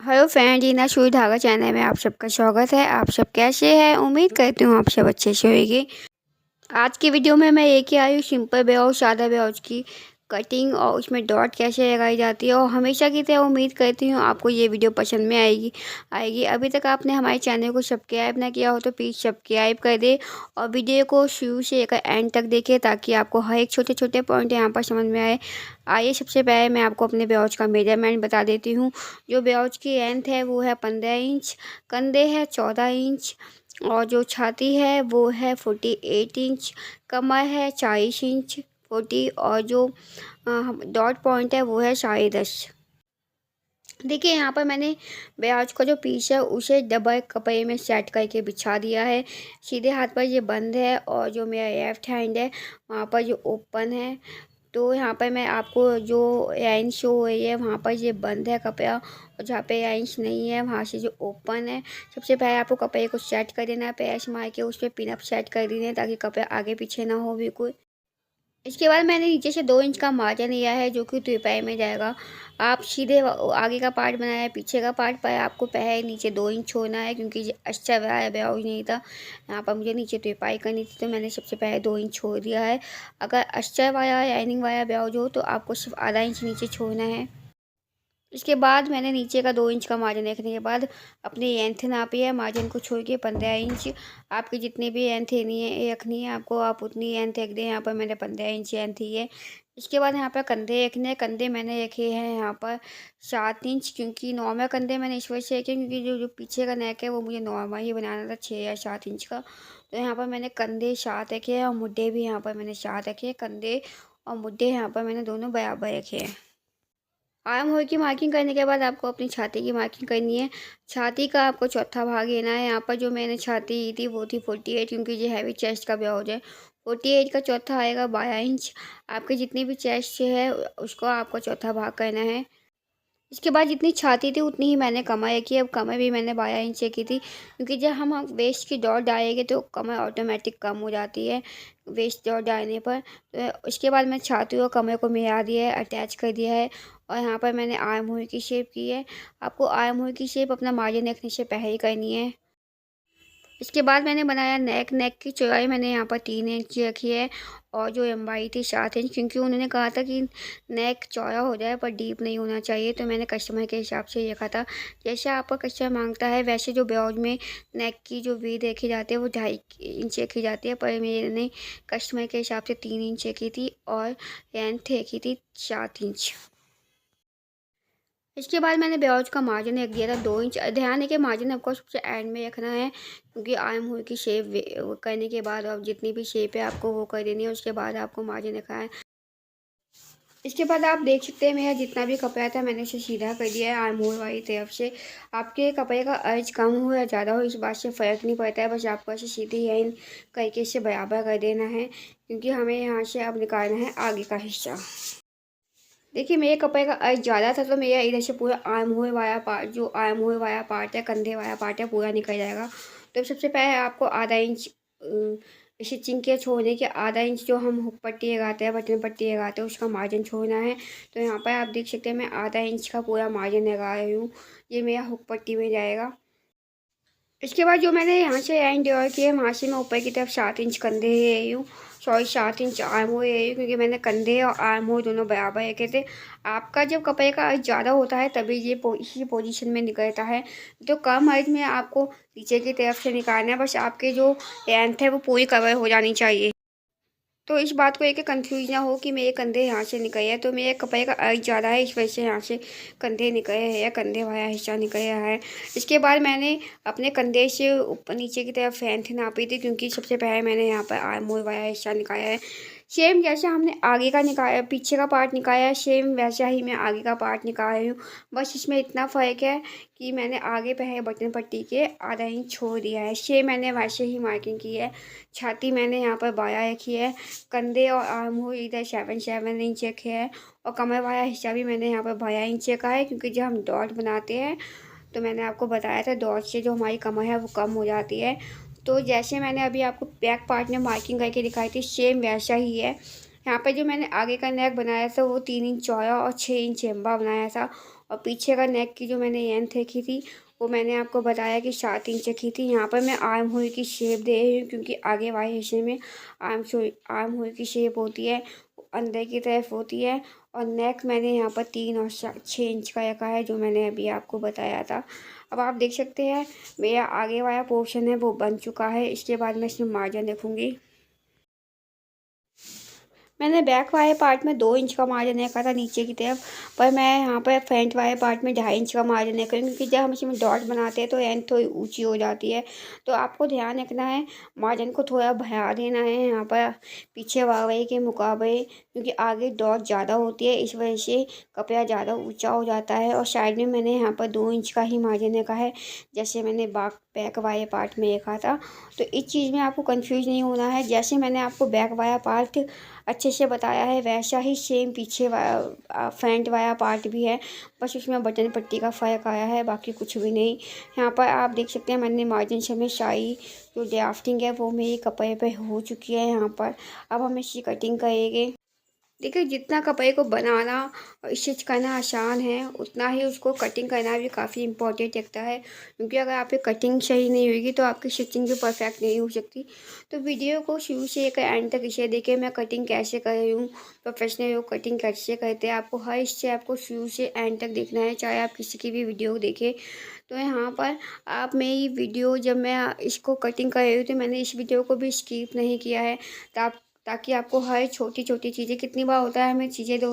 Hello friend, जीना सुई धागा channel में आप सबका स्वागत है। आप सब कैसे हैं? उम्मीद करती हूँ आप सब अच्छे से होंगे। आज की वीडियो में मैं लेके आई हूँ सिंपल ब्लाउज, सादा ब्लाउज की कटिंग और उसमें डॉट कैसे लगाई जाती है। और हमेशा की तरह उम्मीद करती हूँ आपको ये वीडियो पसंद में आएगी। अभी तक आपने हमारे चैनल को सब्सक्राइब ना किया हो तो प्लीज़ सब्सक्राइब कर दे और वीडियो को शुरू से लेकर एंड तक देखें ताकि आपको हर एक छोटे छोटे पॉइंट यहाँ पर समझ में आए। आइए सबसे पहले मैं आपको अपने ब्लाउज का मेजरमेंट बता देती हूँ। जो ब्लाउज की लेंथ है वो है 15 इंच, कंधे है 14 इंच और जो छाती है वो है 48 इंच, कमर है 40 इंच 40 और जो डॉट पॉइंट है वो है 10.5। देखिए यहाँ पर मैंने ब्लाउज का जो पीस है उसे डबल कपड़े में सेट करके बिछा दिया है। सीधे हाथ पर ये बंद है और जो मेरा लेफ्ट हैंड है वहाँ पर जो ओपन है। तो यहाँ पर मैं आपको जो लाइन शो हो रही है वहाँ पर ये बंद है कपड़ा और जहाँ पे लाइंस नहीं है वहाँ से जो ओपन है। सबसे पहले आपको कपड़े को सेट कर देना है, प्रेस मार के उस पर पिन अप सेट कर देना है ताकि कपड़ा आगे पीछे ना हो बिल्कुल। इसके बाद मैंने नीचे से 2 इंच का मार्जिन लिया है जो कि तुरपाई में जाएगा। आप सीधे आगे का पार्ट बनाया है, पीछे का पार्ट पर आपको पहले नीचे 2 इंच छोड़ना है क्योंकि ये अच्छा ब्लाउज नहीं था। यहाँ पर मुझे नीचे तुरपाई करनी थी तो मैंने सबसे पहले 2 इंच छोड़ दिया है। अगर अस्तर वाला लाइनिंग वाला ब्लाउज हो तो आपको सिर्फ आधा इंच नीचे छोड़ना है। इसके बाद मैंने नीचे का 2 इंच का मार्जिन रखने के बाद अपनी लेंथ नापी है, मार्जिन को छोड़ के 15 इंच। आपकी जितनी भी लेंथ रखनी है आपको आप उतनी लेंथ रख दें। यहाँ पर मैंने 15 इंच लेंथ ही है। इसके बाद यहाँ पर कंधे रखने हैं। कंधे मैंने रखे हैं यहाँ पर 7 इंच, क्योंकि नॉर्मल कंधे मैंने इस वजह से रखे क्योंकि जो जो पीछे का नेक है वो मुझे नॉर्मल ही बनाना था 6 या 7 इंच का। तो यहाँ पर मैंने कंधे 7 रखे हैं और मुड्ढे भी यहाँ पर मैंने 7 रखे हैं। कंधे और मुड्ढे यहाँ पर मैंने दोनों बराबर रखे हैं। आर्म होल की मार्किंग करने के बाद आपको अपनी छाती की मार्किंग करनी है। छाती का आपको चौथा भाग लेना है। यहाँ पर जो मैंने छाती ली थी वो थी 48, क्योंकि ये हैवी चेस्ट का ब्लाउज है। 48 का चौथा आएगा 12 इंच। आपके जितनी भी चेस्ट है उसको आपको चौथा भाग करना है। इसके बाद जितनी छाती थी उतनी ही मैंने कमर रखी है। अब कमर भी मैंने 12 इंच की थी क्योंकि जब हम वेस्ट की डॉट डालेंगे तो कमर ऑटोमेटिक कम हो जाती है वेस्ट डॉट डालने पर। तो उसके बाद मैं छाती और कमर को मिला दिया है, अटैच कर दिया है। और यहाँ पर मैंने आर्म होल की शेप की है। आपको आर्म होल की शेप अपना मार्जिन रखने से पहले ही करनी है। इसके बाद मैंने बनाया नेक। नेक की चौड़ाई मैंने यहाँ पर 3 इंच रखी है और जो लंबाई थी 7 इंच, क्योंकि उन्होंने कहा था कि नेक चौड़ा हो जाए पर डीप नहीं होना चाहिए। तो मैंने कस्टमर के हिसाब से रखा था। जैसे आपका कस्टमर मांगता है वैसे जो ब्लाउज में नेक की जो विड्थ देखी जाती है वो 2.5 इंच रखी जाती है, पर मैंने कस्टमर के हिसाब से 3 इंच रखी थी और लेंथ रखी थी 7 इंच। इसके बाद मैंने ब्लाउज का मार्जिन रख दिया था 2 इंच। ध्यान है कि मार्जिन आपको सबसे एंड में रखना है क्योंकि आर्म होल की शेप करने के बाद अब जितनी भी शेप है आपको वो कर देनी है। उसके बाद आपको मार्जिन रखना है। इसके बाद आप देख सकते हैं मेरा जितना भी कपड़ा था मैंने उसे सीधा कर दिया है आर्म होल वाली तरफ से। आपके कपड़े का अर्ज कम हो या ज़्यादा हो इस बात से फ़र्क नहीं पड़ता है, बस आपको ऐसे सीधी लाइन करके इसे बराबर कर देना है क्योंकि हमें यहाँ से अब निकालना है आगे का हिस्सा। देखिए मेरे कपड़े का अर्ज ज़्यादा था तो मेरा इधर से पूरा आर्म होल वाला पार्ट, जो आर्म होल वाला पार्ट है, कंधे वाला पार्ट है, पूरा निकल जाएगा। तो सबसे पहले आपको आधा इंच स्टिचिंग के छोड़ने के आधा इंच जो हम हुक पट्टी लगाते हैं, बटन पट्टी लगाते हैं, उसका मार्जिन छोड़ना है। तो यहाँ पर आप देख सकते हैं मैं आधा इंच का पूरा मार्जिन लगा रही हूँ। ये मेरा हुक पट्टी में जाएगा। इसके बाद जो मैंने यहाँ से लाइन ड्रॉ की है वहाँ से मैं ऊपर की तरफ 7 इंच कंधे ले रही हूँ, सॉरी 7 इंच आर्म होल ले रही हूँ क्योंकि मैंने कंधे और आर्म होल दोनों बराबर रखे थे। आपका जब कपड़े का अर्ज ज़्यादा होता है तभी ये इसी पोजीशन में निकलता है। तो कम अर्ज में आपको नीचे की तरफ से निकालना है, बस आपके जो लेंथ है वो पूरी कवर हो जानी चाहिए। तो इस बात को लेकर कंफ्यूज ना हो कि मेरे कंधे यहाँ से निकले हैं, तो मेरे कपड़े का अर्ज ज़्यादा है इस वजह से यहाँ से कंधे निकले हैं या कंधे वाला हिस्सा निकला है। इसके बाद मैंने अपने कंधे से ऊपर नीचे की तरफ लेंथ नापी थी क्योंकि सबसे पहले मैंने यहाँ पर आर्म होल वाला हिस्सा निकाला है। सेम जैसे हमने आगे का निकाला, पीछे का पार्ट निकाला है, सेम वैसा ही मैं आगे का पार्ट निकाल रही हूँ। बस इसमें इतना फ़र्क है कि मैंने आगे पहले बटन पट्टी के आधा इंच छोड़ दिया है। सेम मैंने वैसे ही मार्किंग की है। छाती मैंने यहाँ पर 12 रखी है, कंधे और आर्म होल इधर 7 इंच रखे हैं और कमर वाला हिस्सा भी मैंने यहाँ पर 12 इंच का है क्योंकि जब हम डॉट बनाते हैं तो मैंने आपको बताया था डॉट से जो हमारी कमर है वो कम हो जाती है। तो जैसे मैंने अभी आपको बैक पार्ट में मार्किंग करके दिखाई थी सेम वैसा ही है। यहाँ पे जो मैंने आगे का नेक बनाया था वो 3 इंच चौड़ा और 6 इंच लंबा बनाया था और पीछे का नेक की जो मैंने लेंथ रखी थी वो मैंने आपको बताया कि 7 इंच रखी थी। यहाँ पर मैं आर्म होल की शेप दे रही हूँ क्योंकि आगे वाले हिस्से में आर्म होल की शेप होती है, अंदर की तरफ होती है। और नेक मैंने यहाँ पर 3 और 6 इंच का रखा है जो मैंने अभी आपको बताया था। अब आप देख सकते हैं मेरा आगे वाला पोर्शन है वो बन चुका है। इसके बाद मैं इसमें मार्जिन रखूँगी। मैंने बैक वाले पार्ट में 2 इंच का मार्जिन रखा था नीचे की तरफ, पर मैं यहाँ पर फ्रंट वाले पार्ट में 2.5 इंच का मार्जिन रखा हूँ क्योंकि जब हम इसमें डॉट बनाते हैं तो एंड थोड़ी ऊंची हो जाती है। तो आपको ध्यान रखना है, मार्जिन को थोड़ा बढ़ा देना है यहाँ पर पीछे वाले के मुकाबले, क्योंकि आगे डॉट ज़्यादा होती है, इस वजह से कपड़ा ज़्यादा ऊँचा हो जाता है। और साइड में मैंने यहाँ पर 2 इंच का ही मार्जिन रखा है जैसे मैंने बैक वाले पार्ट में रखा था। तो इस चीज़ में आपको कंफ्यूज नहीं होना है। जैसे मैंने आपको बैक वाला पार्ट अच्छे से बताया है वैसा ही सेम पीछे फ्रंट वाला पार्ट भी है, बस उसमें बटन पट्टी का फ़र्क आया है, बाकी कुछ भी नहीं। यहाँ पर आप देख सकते हैं मैंने मार्जिन से में सारी जो ड्राफ्टिंग है वो मेरी कपड़े पे हो चुकी है। यहाँ पर अब हम इसकी कटिंग करेंगे। देखिए जितना कपड़े को बनाना और स्टिच करना आसान है उतना ही उसको कटिंग करना भी काफ़ी इम्पोर्टेंट लगता है, क्योंकि अगर आपकी कटिंग सही नहीं होगी तो आपकी स्टिचिंग भी परफेक्ट नहीं हो सकती। तो वीडियो को शुरू से लेकर एंड तक इसे देखें मैं कटिंग कैसे कर रही हूँ, प्रोफेशनल लोग कटिंग कैसे करते हैं। आपको हर स्टेप को शुरू से एंड तक देखना है, चाहे आप किसी की भी वीडियो देखें। तो यहाँ पर आप मेरी वीडियो जब मैं इसको कटिंग कर रही हूँ तो मैंने इस वीडियो को भी स्किप नहीं किया है, ताकि आपको हर छोटी छोटी चीज़ें, कितनी बार होता है हमें चीज़ें जो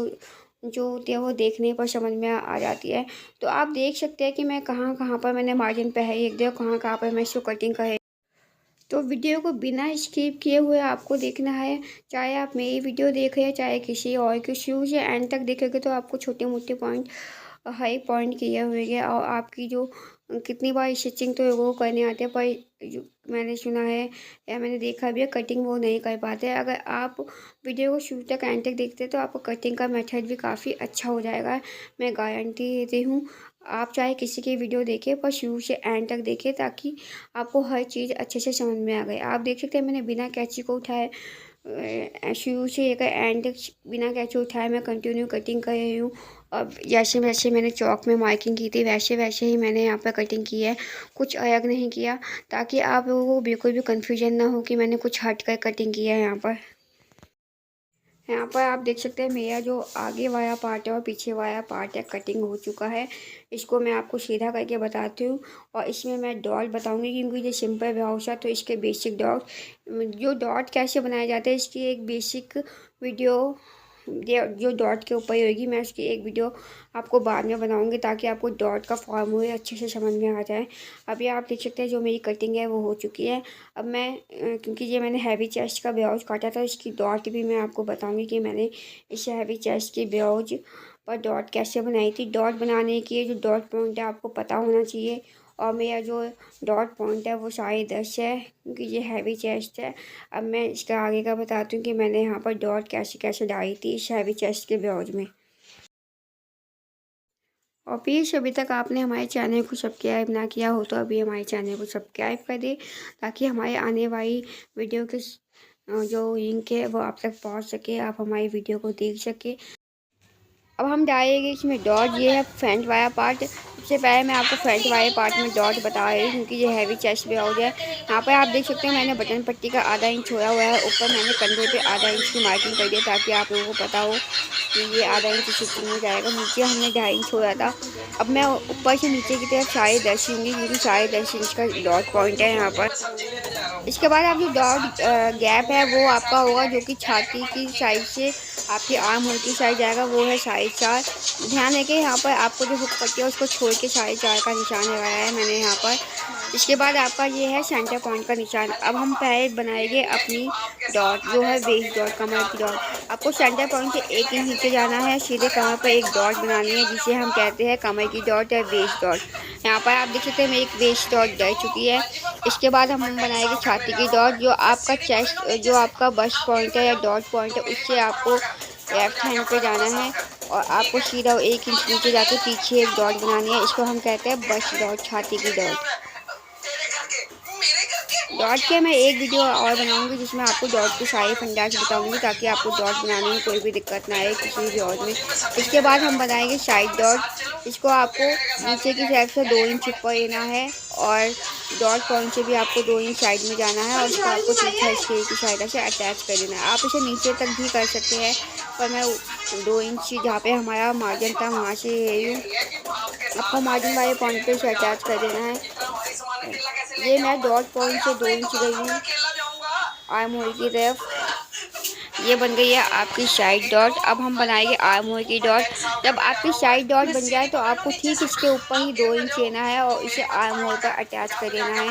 होती है वो देखने पर समझ में आ जाती है। तो आप देख सकते हैं कि मैं कहाँ कहाँ पर मैंने मार्जिन पे है एक दो, कहाँ कहाँ पर मैं इसको कटिंग कर। तो वीडियो को बिना स्किप किए हुए आपको देखना है, चाहे आप मेरी वीडियो देख रहे हैं चाहे किसी और की, शुरू से एंड तक देखेंगे तो आपको छोटे मोटे पॉइंट हाई पॉइंट क्लियर होंगे। और आपकी जो कितनी बार स्टिचिंग तो वो करने आते हैं, पर जो मैंने सुना है या मैंने देखा भी है कटिंग वो नहीं कर पाते। अगर आप वीडियो को शुरू तक एंड तक देखते हैं तो आपको कटिंग का मेथड भी काफ़ी अच्छा हो जाएगा, मैं गारंटी देती हूँ। आप चाहे किसी की वीडियो देखें पर शुरू से एंड तक देखें ताकि आपको हर चीज़ अच्छे से समझ में आ गई। आप देख सकते हैं मैंने बिना कैंची को उठाए शुरू से लेकर एंड तक बिना कैंची उठाए मैं कंटिन्यू कटिंग कर रही हूँ। अब जैसे वैसे मैंने चौक में मार्किंग की थी वैसे वैसे ही मैंने यहाँ पर कटिंग की है, कुछ अलग नहीं किया, ताकि आप लोगों को बिल्कुल भी कन्फ्यूजन ना हो कि मैंने कुछ हट कर कटिंग किया है। यहाँ पर आप देख सकते हैं मेरा जो आगे वाला पार्ट है और पीछे वाला पार्ट है कटिंग हो चुका है। इसको मैं आपको सीधा करके बताती हूँ और इसमें मैं डॉट बताऊँगी, क्योंकि ये सिंपल ब्लाउज है तो इसके बेसिक डॉट, जो डॉट कैसे बनाए जाते हैं इसकी एक बेसिक वीडियो जो डॉट के ऊपर ही होगी, मैं उसकी एक वीडियो आपको बाद में बनाऊंगी ताकि आपको डॉट का फॉर्मूला अच्छे से समझ में आ जाए। अभी आप देख सकते हैं जो मेरी कटिंग है वो हो चुकी है। अब मैं क्योंकि ये मैंने हैवी चेस्ट का ब्लाउज काटा था, इसकी डॉट भी मैं आपको बताऊंगी कि मैंने इस हैवी चेस्ट के ब्लाउज पर डॉट कैसे बनाई थी। डॉट बनाने की जो डॉट पॉइंट है आपको पता होना चाहिए, और मेरा जो डॉट पॉइंट है वो 10.5 है क्योंकि ये हैवी चेस्ट है। अब मैं इसका आगे का बताती हूँ कि मैंने यहाँ पर डॉट कैसे कैसे डाली थी इस हैवी चेस्ट के ब्लाउज में। और प्लीज़ अभी तक आपने हमारे चैनल को सब्सक्राइब ना किया हो तो अभी हमारे चैनल को सब्सक्राइब कर दें, ताकि हमारे आने वाली वीडियो के जो लिंक है वो आप तक पहुँच सके, आप हमारी वीडियो को देख सके। अब हम डालेंगे इसमें डॉट, ये है फ्रंट वाला पार्ट। सबसे पहले मैं आपको फ्रंट वाले पार्ट में डॉट बता रही हूँ क्योंकि ये हैवी चेस्ट ब्लाउज है। यहाँ पर आप देख सकते हैं मैंने बटन पट्टी का आधा इंच छोड़ा हुआ है, ऊपर मैंने कंधे पे आधा इंच की मार्किंग कर दिया ताकि आप लोगों को पता हो कि ये आधा इंच स्टिचिंग में जाएगा। नीचे हमने 2.5 इंच छोड़ा था। अब मैं ऊपर से नीचे की तरफ 10.5 इंच क्योंकि 10.5 इंच का डॉट पॉइंट है यहाँ पर। इसके बाद आप जो डॉट गैप है वो आपका होगा जो कि छाती की साइड से आपकी आर्म होल की साइड जाएगा, वो है 4.5। ध्यान है कि यहाँ पर आपको जो हुक पट्टी है उसको छोड़ के 4.5 का निशान लगाया है मैंने यहाँ पर। इसके बाद आपका ये है सेंटर पॉइंट का निशान। अब हम पहले बनाएंगे अपनी डॉट जो है वेस्ट डॉट, कमर की डॉट। आपको सेंटर पॉइंट से 1 इंच नीचे जाना है, सीधे कमर पर एक डॉट बनानी है जिसे हम कहते हैं कमर की डॉट या वेस्ट डॉट। यहाँ पर आप देख सकते हैं मेरी एक वेस्ट डॉट डल चुकी है। इसके बाद हम बनाएंगे छाती की डॉट, जो आपका चेस्ट जो आपका बस्ट पॉइंट है या डॉट पॉइंट है उससे आपको लेफ्ट हैंड पे जाना है और आपको सीधा 1 इंच नीचे जाकर पीछे एक डॉट बनानी है। इसको हम कहते हैं बस्ट डॉट, छाती की डॉट। डॉट के मैं एक वीडियो और बनाऊंगी जिसमें आपको डॉट के सारे फंडास बताऊंगी, ताकि आपको डॉट बनाने में कोई भी दिक्कत ना आए किसी भी डॉट में। इसके बाद हम बनाएंगे साइड डॉट। इसको आपको नीचे की साइड से 2 इंच ऊपर लेना है और डॉट पॉइंट से भी आपको 2 इंच साइड में जाना है और उसको आपको पीछे स्केल की सहायता से अटैच कर देना है। आप इसे नीचे तक भी कर सकते हैं, पर मैं 2 इंच जहाँ पे हमारा मार्जिन था वहाँ से ले लूँ। आपको मार्जिन वाले पॉइंट पे से अटैच कर देना है। ये मैं डॉट पॉइंट से 2 इंच गई हूँ आर्म होल की तरफ। ये बन गई है आपकी साइड डॉट। अब हम बनाएंगे आर्म होल की डॉट। जब आपकी साइड डॉट बन जाए तो आपको ठीक इसके ऊपर ही 2 इंच लेना है और इसे आर्म होल पर अटैच कर देना है।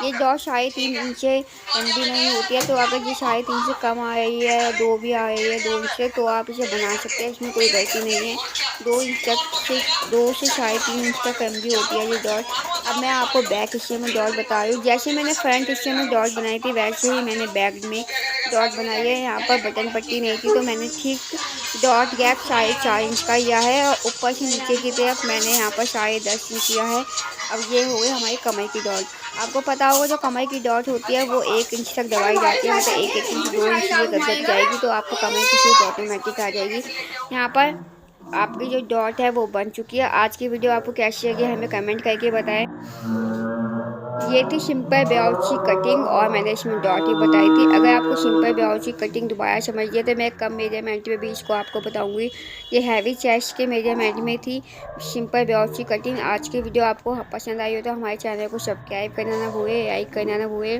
ये डॉट 3.5 इंच से लंबी नहीं होती है, तो अगर ये 3.5 से कम आ रही है, 2 भी आ रही है 2 इंच से, तो आप इसे बना सकते हैं, इसमें कोई गलती नहीं है। 2 इंच तक से 2 से 3.5 इंच तक लंबी होती है ये डॉट। अब मैं आपको बैक हिस्से में डॉट बता रही हूँ। जैसे मैंने फ्रंट हिस्से में डॉट बनाई थी वैसे ही मैंने बैक में डॉट बनाई है। यहाँ पर बटन पट्टी नहीं थी तो मैंने ठीक डॉट गैप 4.5 इंच का लिया है और ऊपर से नीचे की तरफ मैंने यहाँ पर 10.5 इंच किया है। अब ये हो गई हमारी कमर की डॉट। आपको पता होगा जो कमर की डॉट होती है वो 1 इंच तक दबाई जाती है, मतलब 1 इंच 2 इंच ये गदक जाएगी तो आपको कमर की शेप ऑटोमेटिक आ जाएगी। यहाँ पर आपकी जो डॉट है वो बन चुकी है। आज की वीडियो आपको कैसी लगी हमें कमेंट करके बताएं। ये थी सिंपल ब्लाउज की कटिंग और मैंने इसमें डॉट ही बताई थी। अगर आपको सिंपल ब्लाउज की कटिंग दोबारा समझिए तो मैं कम मेजरमेंट में भी इसको आपको बताऊंगी। ये हैवी चेस्ट के मेजरमेंट में थी सिंपल ब्लाउज की कटिंग। आज की वीडियो आपको पसंद आई हो तो हमारे चैनल को सब्सक्राइब करना ना भूले, लाइक करना ना भूले।